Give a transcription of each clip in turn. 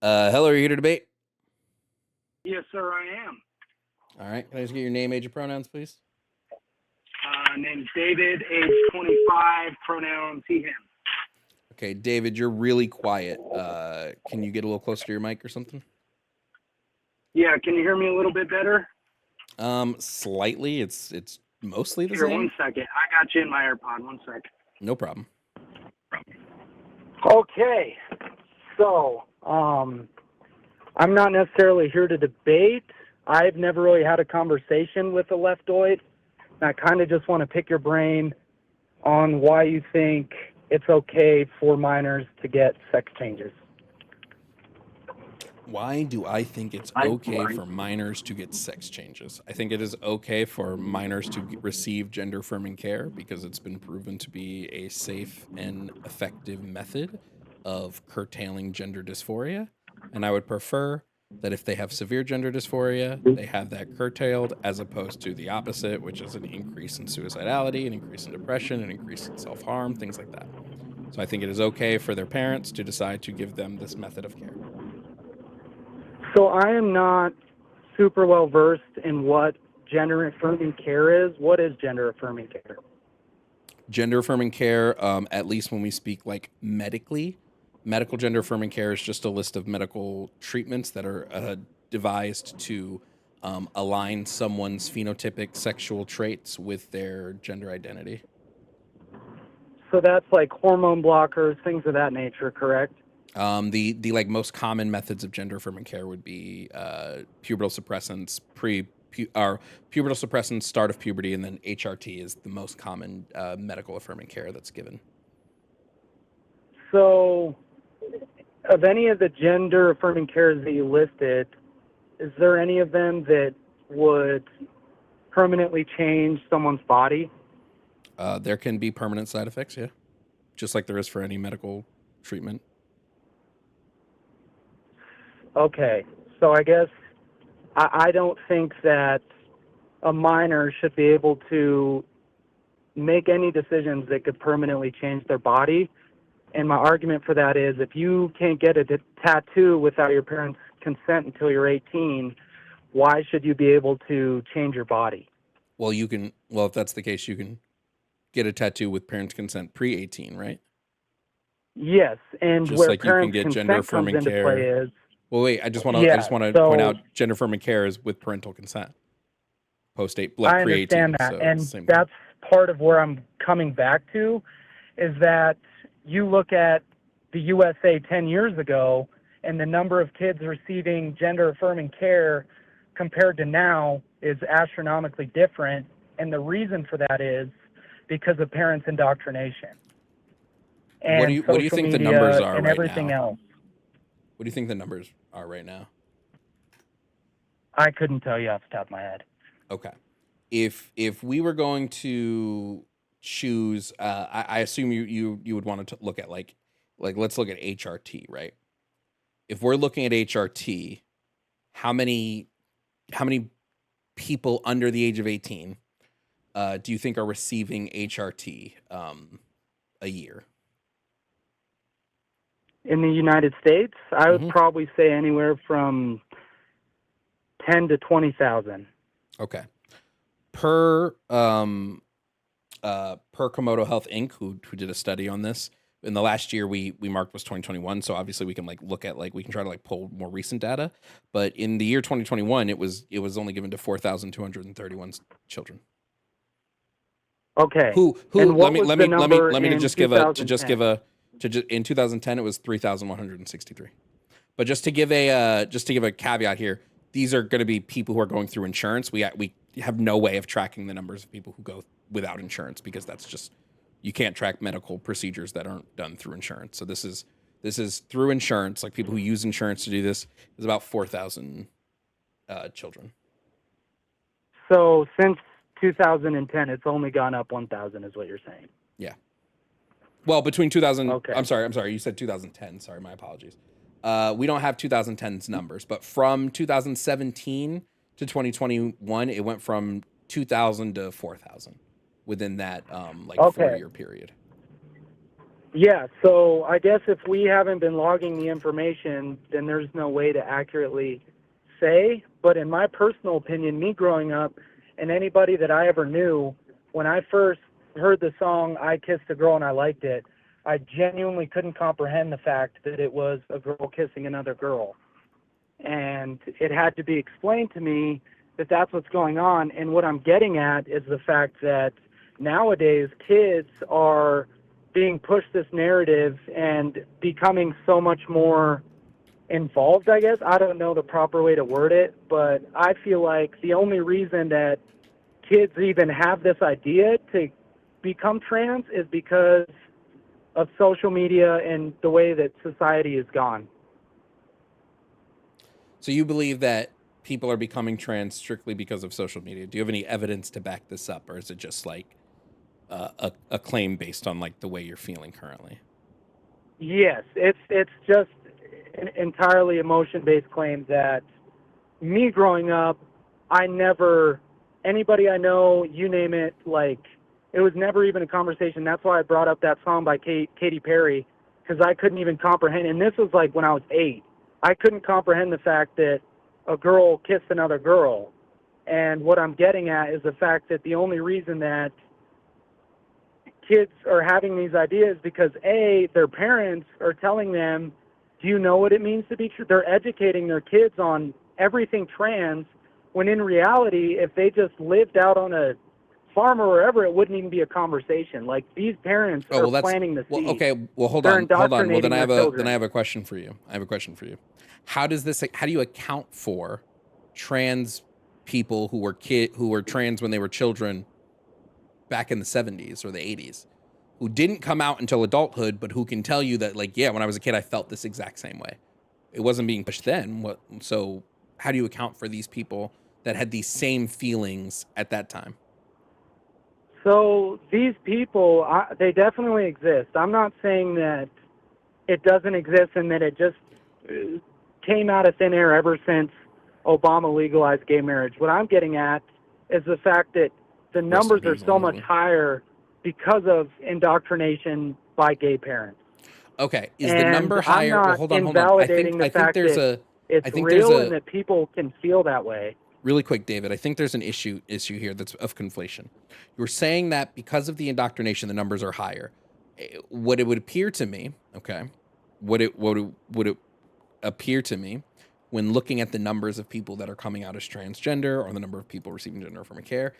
Hello, are you here to debate? Yes, sir, I am. All right. Can I just get your name, age, and pronouns, please? Name's David, age 25, pronouns he, him. Okay, David, you're really quiet. Can you get a little closer to your mic or something? Yeah, can you hear me a little bit better? Slightly. It's mostly the Here, same. 1 second. I got you in my AirPod. 1 sec. No problem. Okay, so I'm not necessarily here to debate. I've never really had a conversation with a leftoid. I kind of just want to pick your brain on why you think it's okay for minors to get sex changes. Why do I think it's okay for minors to get sex changes? I think it is okay for minors to receive gender affirming care because it's been proven to be a safe and effective method of curtailing gender dysphoria. And I would prefer that if they have severe gender dysphoria, they have that curtailed as opposed to the opposite, which is an increase in suicidality, an increase in depression, an increase in self-harm, things like that. So I think it is okay for their parents to decide to give them this method of care. So I am not super well versed in what gender affirming care is. What is gender affirming care? Gender affirming care, at least when we speak like medically, medical gender affirming care is just a list of medical treatments that are devised to align someone's phenotypic sexual traits with their gender identity. So that's like hormone blockers, things of that nature, correct? The like most common methods of gender affirming care would be pubertal suppressants, pubertal suppressants, start of puberty, and then HRT is the most common medical affirming care that's given. So, of any of the gender affirming cares that you listed, is there any of them that would permanently change someone's body? There can be permanent side effects, yeah, just like there is for any medical treatment. Okay, so I guess I don't think that a minor should be able to make any decisions that could permanently change their body. And my argument for that is if you can't get a tattoo without your parents' consent until you're 18, why should you be able to change your body? Well, you can. Well, if that's the case, you can get a tattoo with parents' consent pre-18, right? Yes, and Just where like you can parents' get gender consent comes affirming into care. play is Well, wait. I just want to point so out gender affirming care is with parental consent. Post-8, I pre-18. understand that, So and that's part of where I'm coming back to, is that you look at the USA 10 years ago, and the number of kids receiving gender-affirming care compared to now is astronomically different, and the reason for that is because of parents' indoctrination and what do you social think the media numbers are and right everything now? else. What do you think the numbers are right now? I couldn't tell you off the top of my head. Okay. If we were going to choose, I assume you would want to look at like let's look at HRT, right? If we're looking at HRT, how many people under the age of 18 do you think are receiving HRT a year? In the United States, I would Mhm. probably say anywhere from 10 to 20,000. Okay. Per Komodo Health Inc., who did a study on this in the last year we marked was 2021. So obviously we can like look at we can try to like pull more recent data. But in the year 2021, it was only given to 4,231 children. Okay. Who And let what me was let the me let me number let me in just give 2010? in 2010 it was 3,163. But just to give a caveat here, these are going to be people who are going through insurance. We have no way of tracking the numbers of people who go without insurance because that's just, you can't track medical procedures that aren't done through insurance. So this is through insurance, like people who use insurance to do this is about 4,000 children. So since 2010, it's only gone up 1,000 is what you're saying. Yeah. Well, between 2000, Okay. I'm sorry, you said 2010. Sorry, my apologies. We don't have 2010's numbers, but from 2017 to 2021, it went from 2,000 to 4,000 within that 4-year period. Yeah, so I guess if we haven't been logging the information, then there's no way to accurately say. But in my personal opinion, me growing up and anybody that I ever knew, when I first heard the song I Kissed a Girl and I Liked It, I genuinely couldn't comprehend the fact that it was a girl kissing another girl. And it had to be explained to me that that's what's going on. And what I'm getting at is the fact that nowadays kids are being pushed this narrative and becoming so much more involved, I guess. I don't know the proper way to word it, but I feel like the only reason that kids even have this idea to become trans is because of social media and the way that society has gone. So you believe that people are becoming trans strictly because of social media? Do you have any evidence to back this up, or is it just like a claim based on like the way you're feeling currently? Yes, it's just an entirely emotion-based claim that me growing up, I never, anybody I know, you name it, like, it was never even a conversation. That's why I brought up that song by Katy Perry, because I couldn't even comprehend. And this was like when I was 8. I couldn't comprehend the fact that a girl kissed another girl. And what I'm getting at is the fact that the only reason that kids are having these ideas because, A, their parents are telling them, do you know what it means to be true? They're educating their kids on everything trans, when in reality, if they just lived out on a farm or wherever, it wouldn't even be a conversation. Like, these parents are planting the seed. Well, okay. Well, hold They're on. Well, then indoctrinating I have their a question for you. How do you account for trans people who were trans when they were children back in the 70s or the 80s, who didn't come out until adulthood, but who can tell you that, like, yeah, when I was a kid, I felt this exact same way. It wasn't being pushed then. So how do you account for these people that had these same feelings at that time? So these people, they definitely exist. I'm not saying that it doesn't exist and that it just came out of thin air ever since Obama legalized gay marriage. What I'm getting at is the fact that the numbers are so much higher because of indoctrination by gay parents. Okay, is the number higher? Well, hold on. I think there's and that people can feel that way. Really quick, David, I think there's an issue here that's of conflation. You're saying that because of the indoctrination, the numbers are higher. What it would appear to me, okay, what it appear to me when looking at the numbers of people that are coming out as transgender or the number of people receiving gender affirming care,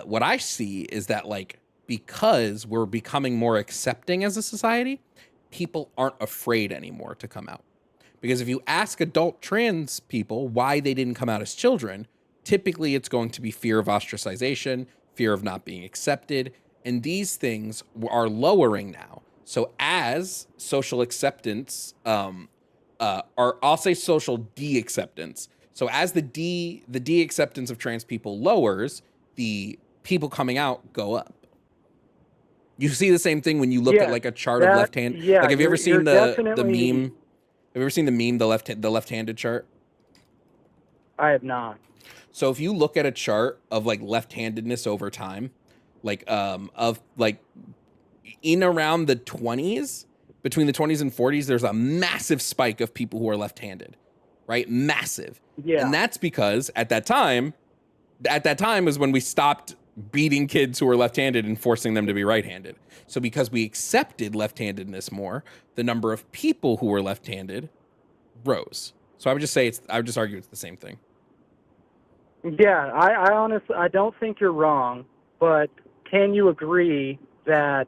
what I see is that, like, because we're becoming more accepting as a society, people aren't afraid anymore to come out. Because if you ask adult trans people why they didn't come out as children, typically it's going to be fear of ostracization, fear of not being accepted, and these things are lowering now. So as social acceptance, I'll say social de-acceptance. So as the de-acceptance of trans people lowers, the people coming out go up. You see the same thing when you look at like a chart of left hand. Yeah, like, have you ever seen the meme? Have you ever seen the meme, the left-handed chart? I have not. So if you look at a chart of like left-handedness over time, like of like in around the 20s, between the 20s and 40s, there's a massive spike of people who are left-handed, right? Massive. Yeah. And that's because at that time is when we stopped beating kids who were left-handed and forcing them to be right-handed. So because we accepted left-handedness more, the number of people who were left-handed rose. So I would just argue it's the same thing. Yeah, I honestly, I don't think you're wrong, but can you agree that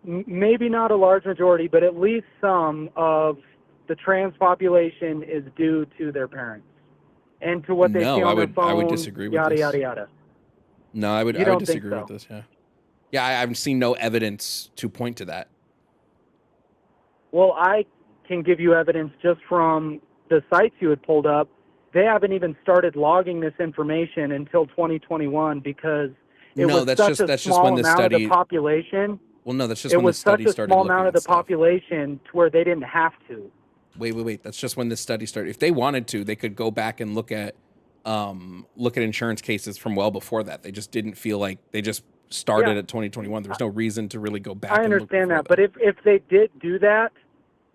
maybe not a large majority, but at least some of the trans population is due to their parents and to what they see on their phone? I would disagree with yada, this. Yada, yada. No, I would disagree with this, yeah. Yeah, I've seen no evidence to point to that. Well, I can give you evidence just from the sites you had pulled up. They haven't even started logging this information until 2021 because it was such a small amount of the population. Well, no, that's just when the study started. It was such a small amount of the population to where they didn't have to. Wait. That's just when this study started. If they wanted to, they could go back and look at insurance cases from well before that. They just didn't feel like, they just started at 2021. There's no reason to really go back. I understand that, but if they did do that,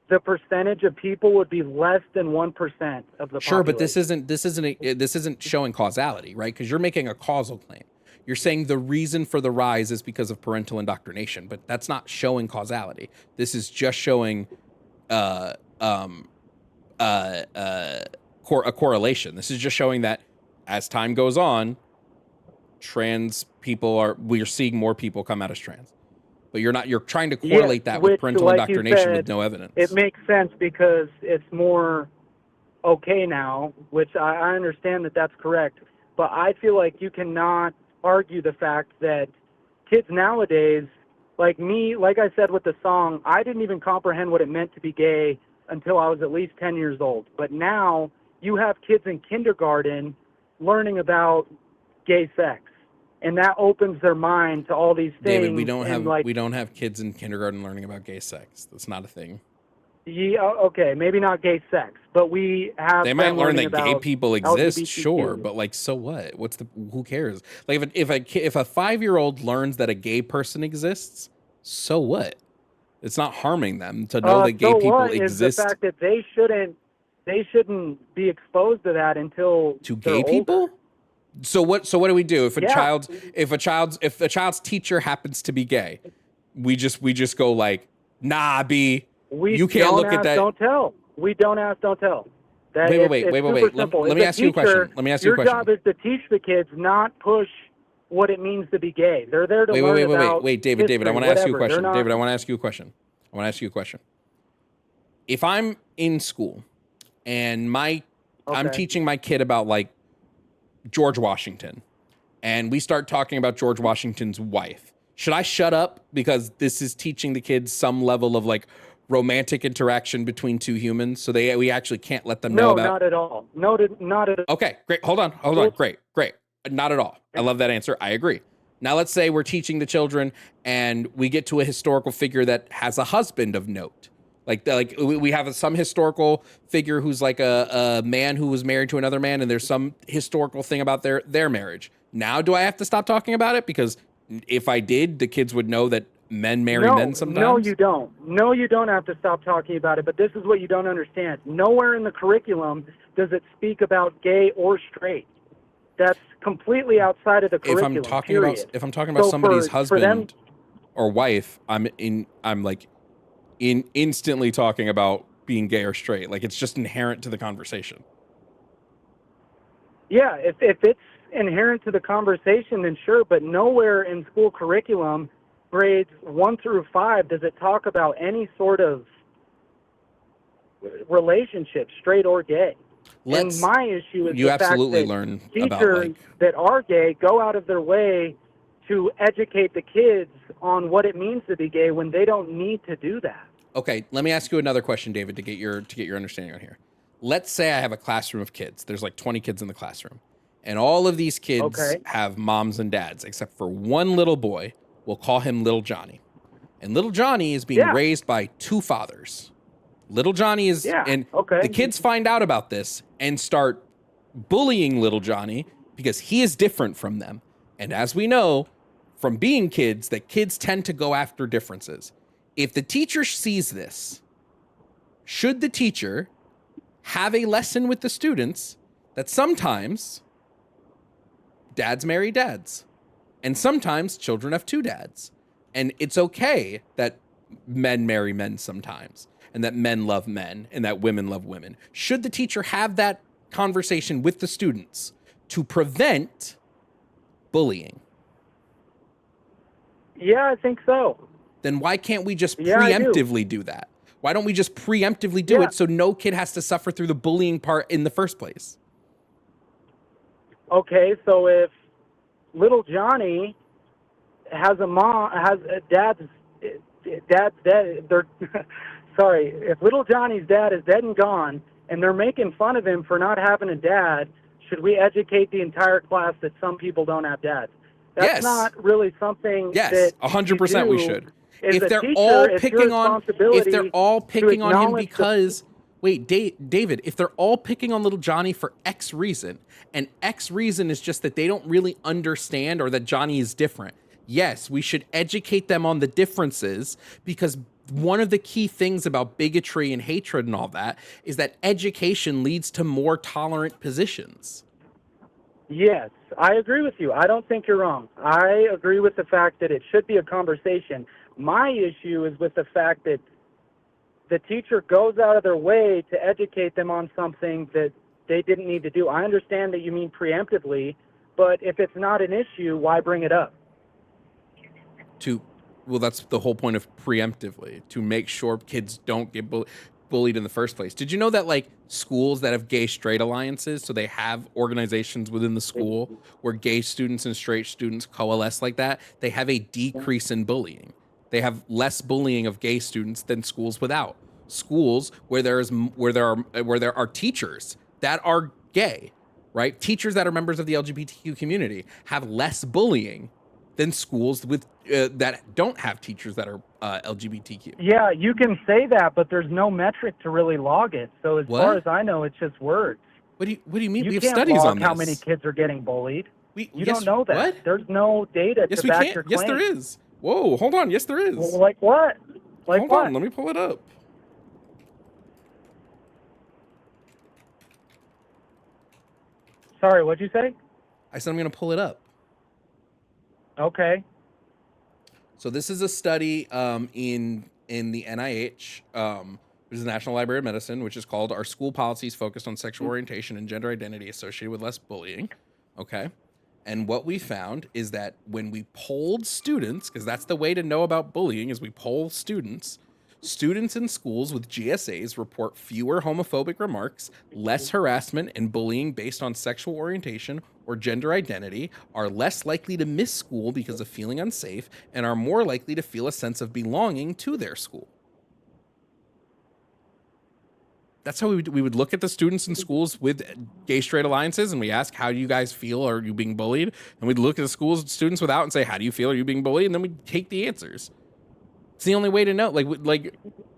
the percentage of people would be less than 1% of the sure, population. but this isn't showing causality, right? Because you're making a causal claim. You're saying the reason for the rise is because of parental indoctrination, but that's not showing causality. This is just showing a correlation. This is just showing that as time goes on, we're seeing more people come out as trans. But you're trying to correlate that with parental indoctrination with no evidence. It makes sense because it's more okay now, which I understand that that's correct. But I feel like you cannot argue the fact that kids nowadays, like me, like I said with the song, I didn't even comprehend what it meant to be gay until I was at least 10 years old. But now you have kids in kindergarten learning about gay sex. And that opens their mind to all these things. David, we don't have kids in kindergarten learning about gay sex. That's not a thing. Yeah, okay, maybe not gay sex, but we have. They might learn that gay people exist, LGBTQ. sure, but like, so what? Who cares? Like, if a 5-year-old learns that a gay person exists, so what? It's not harming them to know that gay people exist. Is the fact that they shouldn't be exposed to that until to gay people. Older. So what do we do if a child's teacher happens to be gay? We just go like, nah, you can't look at that. Don't tell. We don't ask, don't tell. Wait. Let me ask you a question. Your job is to teach the kids, not push what it means to be gay. They're there to learn about David, history, I want to ask you a question. Not... David, I want to ask you a question. If I'm in school and I'm teaching my kid about like George Washington, and we start talking about George Washington's wife, should I shut up because this is teaching the kids some level of like romantic interaction between two humans, so we actually can't let them know about? No, not at all. Not at all. Okay, great. Hold on. Great. Not at all. I love that answer. I agree. Now let's say we're teaching the children and we get to a historical figure that has a husband of note. Like we have some historical figure who's like a man who was married to another man, and there's some historical thing about their marriage. Now, do I have to stop talking about it? Because if I did, the kids would know that men marry men sometimes. No, you don't. No, you don't have to stop talking about it. But this is what you don't understand. Nowhere in the curriculum does it speak about gay or straight. That's completely outside of the curriculum. If I'm talking about somebody's husband or wife, I'm instantly talking about being gay or straight. Like, it's just inherent to the conversation. Yeah, if it's inherent to the conversation, then sure, but nowhere in school curriculum, grades 1 through 5, does it talk about any sort of relationship, straight or gay. And my issue is the fact that teachers that are gay go out of their way to educate the kids on what it means to be gay when they don't need to do that. Okay, let me ask you another question, David, to get your understanding on here. Let's say I have a classroom of kids. There's like 20 kids in the classroom. And all of these kids have moms and dads, except for one little boy. We'll call him Little Johnny. And Little Johnny is being raised by two fathers. Little Johnny is, the kids find out about this and start bullying Little Johnny because he is different from them. And as we know from being kids, that kids tend to go after differences. If the teacher sees this, should the teacher have a lesson with the students that sometimes dads marry dads and sometimes children have two dads, and it's okay that men marry men sometimes, and that men love men, and that women love women? Should the teacher have that conversation with the students to prevent bullying? Yeah, I think so. Then why can't we just preemptively do that? Why don't we just preemptively do it so no kid has to suffer through the bullying part in the first place? Okay, so if Little Johnny has a mom, has a dad's dead, sorry, if Little Johnny's dad is dead and gone, and they're making fun of him for not having a dad, should we educate the entire class that some people don't have dads? That's not really something that 100% we should. If they're all picking on him because David, if they're all picking on Little Johnny for X reason, and X reason is just that they don't really understand or that Johnny is different, Yes, we should educate them on the differences, because one of the key things about bigotry and hatred and all that is that education leads to more tolerant positions. Yes, I agree with you. I don't think you're wrong. I agree with the fact that it should be a conversation. My issue is with the fact that the teacher goes out of their way to educate them on something that they didn't need to do. I understand that you mean preemptively, but if it's not an issue, why bring it up? Well, that's the whole point of preemptively, to make sure kids don't get bullied in the first place. Did you know that like schools that have gay straight alliances, so they have organizations within the school where gay students and straight students coalesce like that, they have a decrease in bullying. They have less bullying of gay students than schools without. Schools where there are teachers that are gay, right? Teachers that are members of the LGBTQ community have less bullying than schools with that don't have teachers that are LGBTQ. Yeah, you can say that, but there's no metric to really log it. So as far as I know, it's just words. What do you mean? You We have can't studies log on this. how many kids are getting bullied. You Yes, don't know that. what? There's no data Yes, to we back can. your Yes, claim. there is. Whoa, hold on. Yes, there is. Well, like what? Like Hold what? on, let me pull it up. Sorry, what'd you say? I said I'm going to pull it up. Okay. So this is a study in the NIH, which is the National Library of Medicine, which is called "Are School Policies Focused on Sexual Orientation and Gender Identity Associated with Less Bullying?" Okay. And what we found is that when we polled students, because that's the way to know about bullying, is we poll students. Students in schools with GSAs report fewer homophobic remarks, less harassment and bullying based on sexual orientation or gender identity, are less likely to miss school because of feeling unsafe, and are more likely to feel a sense of belonging to their school. That's how we would look at the students in schools with gay straight alliances, and we ask, how do you guys feel? Are you being bullied? And we'd look at the schools students without and say, how do you feel? Are you being bullied? And then we'd take the answers. It's the only way to know. Like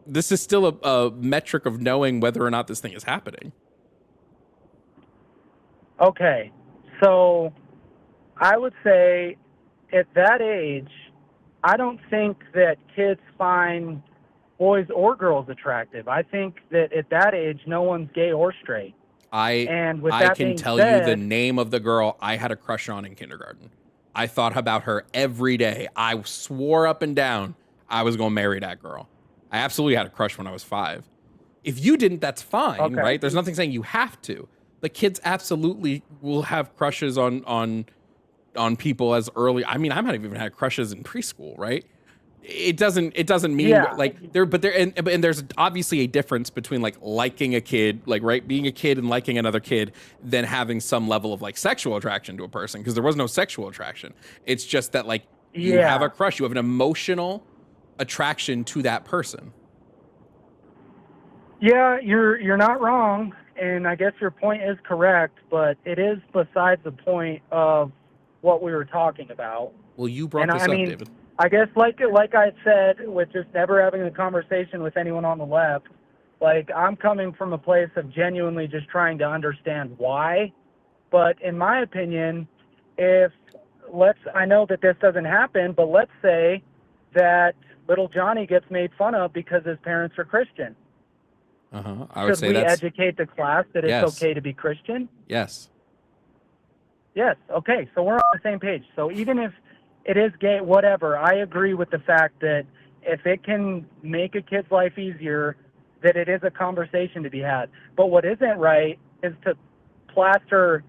this is still a metric of knowing whether or not this thing is happening. Okay. So I would say at that age, I don't think that kids find boys or girls attractive. I think that at that age, no one's gay or straight. And with I that can being tell said, you the name of the girl I had a crush on in kindergarten. I thought about her every day. I swore up and down I was going to marry that girl. I absolutely had a crush when I was 5. If you didn't, that's fine, Okay. right? There's nothing saying you have to. But kids absolutely will have crushes on people as early. I mean, I might have even had crushes in preschool, right? It doesn't mean like and there's obviously a difference between like liking a kid, like, right, being a kid and liking another kid, than having some level of like sexual attraction to a person, because there was no sexual attraction. It's just that like you have a crush, you have an emotional attraction to that person. Yeah, you're not wrong, and I guess your point is correct, but it is besides the point of what we were talking about. Well, you brought this up, David. I guess like I said, with just never having a conversation with anyone on the left, like I'm coming from a place of genuinely just trying to understand why. But in my opinion, I know that this doesn't happen, but let's say that little Johnny gets made fun of because his parents are Christian. I would say Should we educate the class that it's okay to be Christian? Yes. Yes. Okay. So we're on the same page. So even if it is gay, whatever, I agree with the fact that if it can make a kid's life easier, that it is a conversation to be had. But what isn't right is to plaster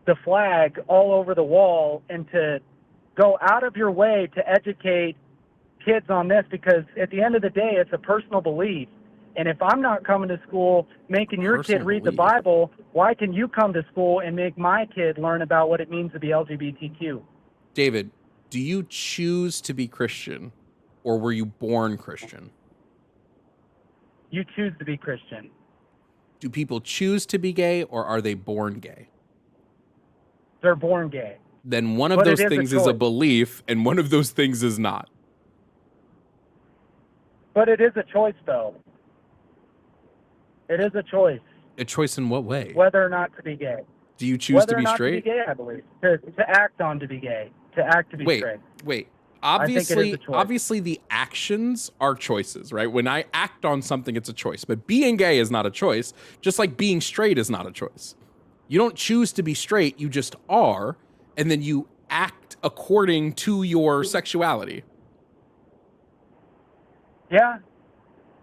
the flag all over the wall and to go out of your way to educate kids on this, because at the end of the day, it's a personal belief. And if I'm not coming to school making your kid read the Bible, why can you come to school and make my kid learn about what it means to be LGBTQ? David, do you choose to be Christian, or were you born Christian? You choose to be Christian. Do people choose to be gay, or are they born gay? They're born gay. Then one of those things is a belief, and one of those things is not. But it is a choice, though. It is a choice. A choice in what way? Whether or not to be gay. Do you choose to be straight? Whether or not to be gay, I believe. To act on to be gay. To act to be straight. Wait. I think it is a choice. Obviously the actions are choices, right? When I act on something, it's a choice, but being gay is not a choice, just like being straight is not a choice. You don't choose to be straight, you just are, and then you act according to your sexuality. Yeah,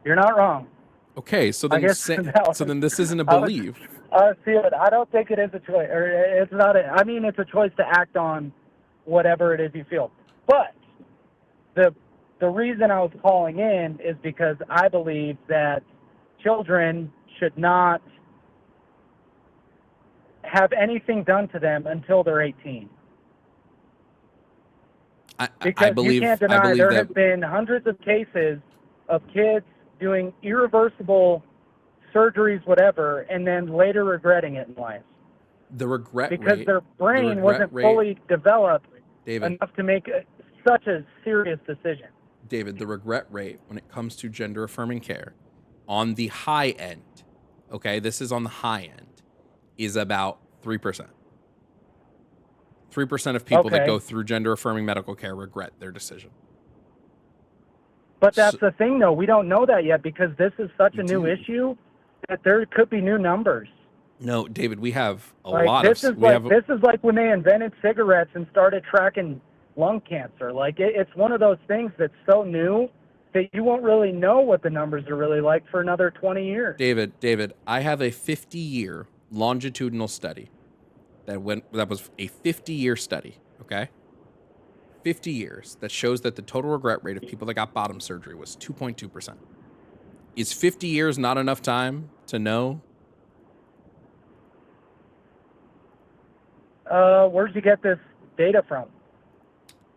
you're not wrong. Okay, so then this isn't a belief. I don't think it is a choice, or it's not. I mean, it's a choice to act on whatever it is you feel. But the reason I was calling in is because I believe that children should not have anything done to them until they're 18. Because you can't deny there have been hundreds of cases of kids doing irreversible surgeries, whatever, and then later regretting it in life. The regret because rate, their brain wasn't fully developed enough to make such a serious decision. David, the regret rate when it comes to gender affirming care on the high end, okay, this is on the high end, is about 3%. 3% of people that go through gender affirming medical care regret their decision. But that's the thing, though. We don't know that yet because this is such a new issue that there could be new numbers. No, David, we have a lot of... This is like when they invented cigarettes and started tracking lung cancer. Like, it's one of those things that's so new that you won't really know what the numbers are really like for another 20 years. David, I have a 50-year longitudinal study that was a 50-year study, okay? 50 years that shows that the total regret rate of people that got bottom surgery was 2.2%. Is 50 years not enough time to know? Where'd you get this data from?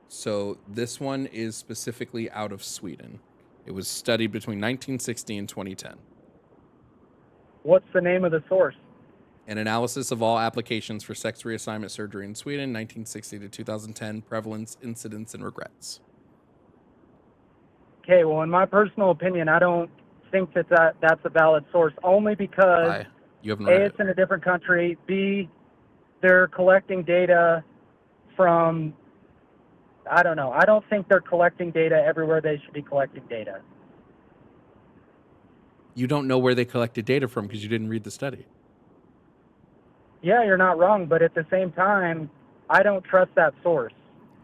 So this one is specifically out of Sweden. It was studied between 1960 and 2010. What's the name of the source? An analysis of all applications for sex reassignment surgery in Sweden, 1960 to 2010, prevalence, incidence, and regrets. Okay, well, in my personal opinion, I don't think that's a valid source, only because Why? You haven't read it's in a different country, B, they're collecting data from, I don't know. I don't think they're collecting data everywhere they should be collecting data. You don't know where they collected data from because you didn't read the study. Yeah, you're not wrong, but at the same time, I don't trust that source.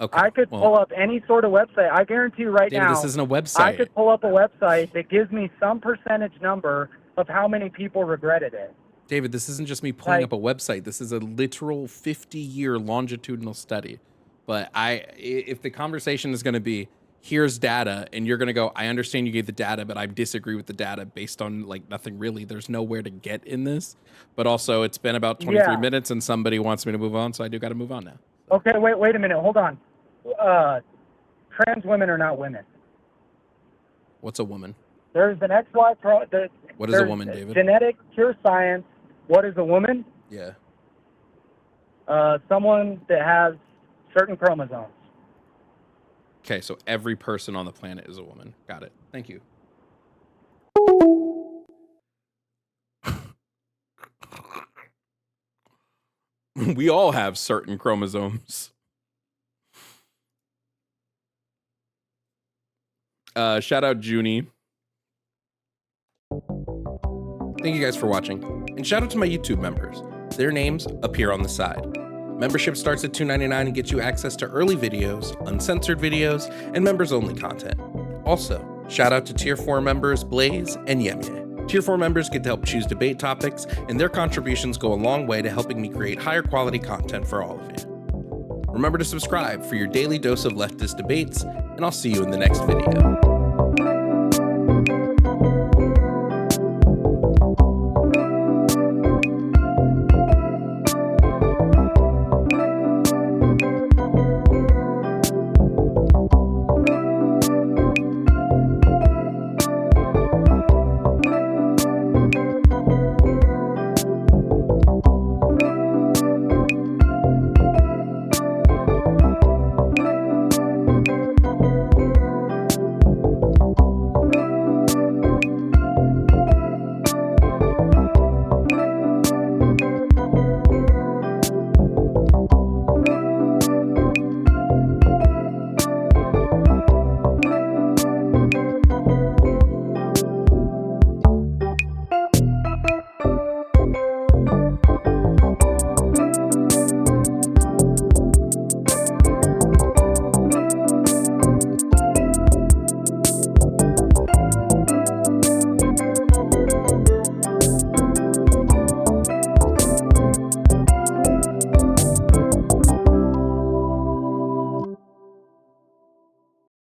Okay. I could pull up any sort of website. I guarantee you right now, this isn't a website. I could pull up a website that gives me some percentage number of how many people regretted it. David, this isn't just me pulling up a website. This is a literal 50-year longitudinal study. But if the conversation is going to be, here's data, and you're going to go, I understand you gave the data, but I disagree with the data based on like nothing really. There's nowhere to get in this. But also, it's been about 23 minutes, and somebody wants me to move on, so I do got to move on now. Okay, wait a minute. Hold on. Trans women are not women. What's a woman? There's an XY. What is a woman, David? Genetic, pure science. What is a woman? Yeah. Someone that has certain chromosomes. Okay, so every person on the planet is a woman. Got it. Thank you. We all have certain chromosomes. Shout out Junie. Thank you guys for watching. And shout out to my YouTube members. Their names appear on the side. Membership starts at $2.99 and gets you access to early videos, uncensored videos, and members-only content. Also, shout out to Tier 4 members Blaze and Yemye. Tier 4 members get to help choose debate topics, and their contributions go a long way to helping me create higher quality content for all of you. Remember to subscribe for your daily dose of leftist debates, and I'll see you in the next video.